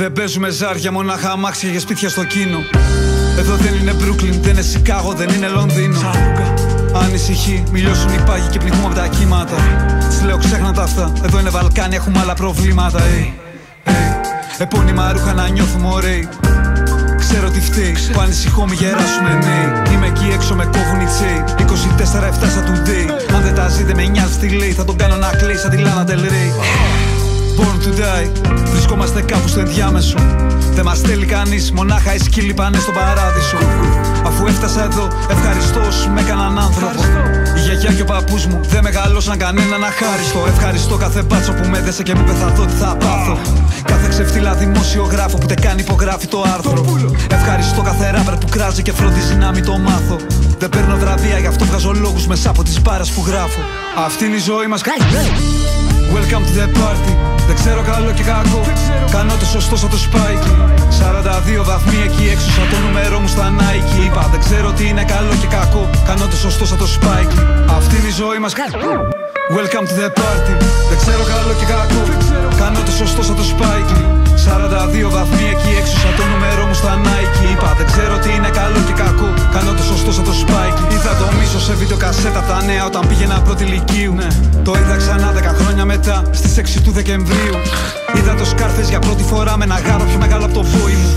Δεν παίζουμε ζάρια, μονάχα αμάξια για σπίτια στο κίνο. Εδώ δεν είναι Brooklyn, δεν είναι Σικάγο, δεν είναι Λονδίνο. Ανησυχεί, μη λιώσουν οι πάγοι και πνιγούμε από τα κύματα. Της λέω ξέχνα τα αυτά, εδώ είναι Βαλκάνια, έχουμε άλλα προβλήματα. Επώνυμα ρούχα να νιώθουμε ωραίοι. Ξέρω τι φταίει, που ανησυχώ μη γεράσουνε νέοι. Είμαι εκεί έξω με κόβουν οι τσέοι. 24-7 στα today. Αν δεν τα ζείτε με νοιάζει τι λέει, θα τον κάνω να κλαίει σαν τη Λάνα Del Rey. Born to die, βρισκόμαστε κάπου στο ενδιάμεσο. Δεν μας θέλει κανείς, μονάχα οι σκύλοι πάνε στον παράδεισο. Αφού έφτασα εδώ, ευχαριστώ όσους με έκαναν άνθρωπο. Η γιαγιά και ο παππούς μου δεν μεγαλώσαν κανέναν αχάριστο. Ευχαριστώ κάθε μπάτσο που με δέσε και μου είπε θα δω τι θα πάθω. Κάθε ξεφτύλα δημοσιογράφο που τε κάνει υπογράφει το άρθρο. Ευχαριστώ κάθε ράπερ που κράζει και φροντίζει να μην το μάθω. Δεν παίρνω βραβεία, γι' αυτό βγάζω λόγους μέσα από τις μπάρες που γράφω. Αυτή είναι η ζωή μας. Welcome to the party. Δεν ξέρω καλό και κακό. Κάνω το σωστό σαν το Spike. 42 βαθμοί εκεί έξω σαν το νούμερό μου στα Nike. Είπα δεν ξέρω τι είναι καλό και κακό. Κάνω το σωστό σαν το Spike. Αυτή είναι η ζωή μας. Welcome to the party. Δεν ξέρω καλό και κακό. Κάνω το σωστό σαν το Spike. 42 βαθμοί εκεί έξω σαν το νούμερό μου στα Nike. Είπα δεν ξέρω τι είναι καλό και κακό. Κάνω το σωστό σαν το Spike. Είδα το μίσο σε βίντεο κασέτα τα νέα όταν πήγαινα πρώτη λυκείου. Το είδα ξανά 10 χρόνια μετά στις 6 του Δεκεμβρίου. Είδα το Scarface για πρώτη φορά με ένα γάρο πιο μεγάλο από το βόη μου.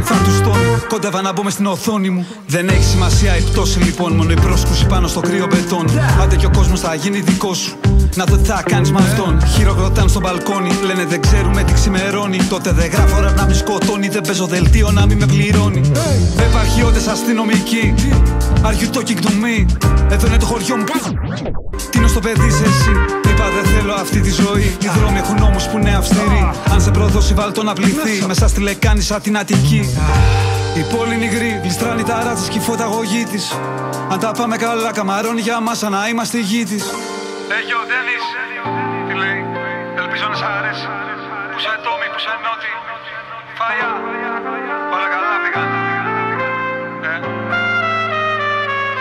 Θα του στώνει, κόντευα να μπω μες στην οθόνη μου. Δεν έχει σημασία η πτώση λοιπόν, μόνο η πρόσκουση πάνω στο κρύο μπετόν. Άντε και ο κόσμος θα γίνει δικό σου, να δω τι θα κάνεις με αυτόν. Χειροκροτάνε στο μπαλκόνι, λένε δεν ξέρουμε τι ξημερώνει. Τότε δεν γράφω ραπ να μη σκοτώνει, δεν παίζω δελτίο να μη με πληρώνει. Επαρχιώτες αστυνομικοί, are you talking to me? Εδώ είναι το χωριό μου, τι είναι στο παιδί σε εσύ? Είπα δεν θέλω αυτή τη ζωή. Οι δρόμοι έχουν νόμους που είναι αυστηροί. Αν σε προδώσει βάλ' το να πληθεί μέσα στη λεκάνη σαν την Αττική. Η πόλη είναι υγρή, γλιστράνει τα ράτσες και η φωταγωγή της. Αν τα πάμε καλά καμαρώνει για μας σαν να είμαστε η γη της. Γιο Ντένις, τι λέει, ελπίζω να σ' αρέσει. Που σε Τόμι, που σε Νότι, Φάια, όλα καλά πήγαν.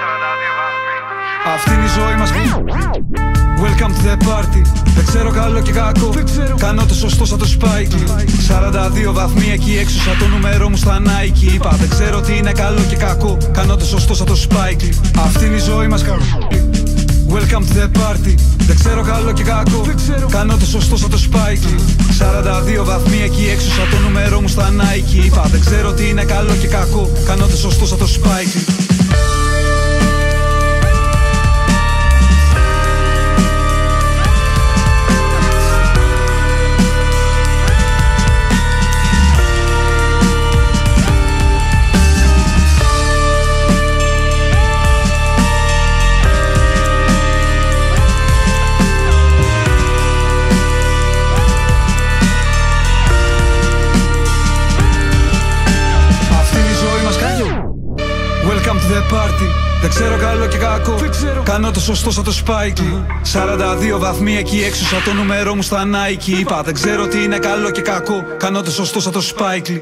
42 βαθμοί. Αυτή είναι η ζωή μας. Welcome to the party. Δεν ξέρω καλό και κακό. Κάνω το σωστό σαν το Spike. 42 βαθμοί εκεί έξω σαν το νούμερό μου στα Nike. Είπα δεν ξέρω τι είναι καλό και κακό. Κάνω το σωστό σαν το Spike. Αυτή είναι η ζωή μας. Welcome to the party. Δεν ξέρω καλό και κακό. Κάνω το σωστό σαν το Spike. 42 βαθμοί εκεί έξω σαν το νούμερό μου στα Nike. Είπα δεν ξέρω τι είναι καλό και κακό. Κάνω το σωστό σαν το Spike. Welcome to the party. Δεν ξέρω καλό και κακό. Κάνω το σωστό σαν το Spike. 42 βαθμοί εκεί έξω σαν το νούμερό μου στα Nike. Είπα δεν ξέρω τι είναι καλό και κακό. Κάνω το σωστό σαν το Spike.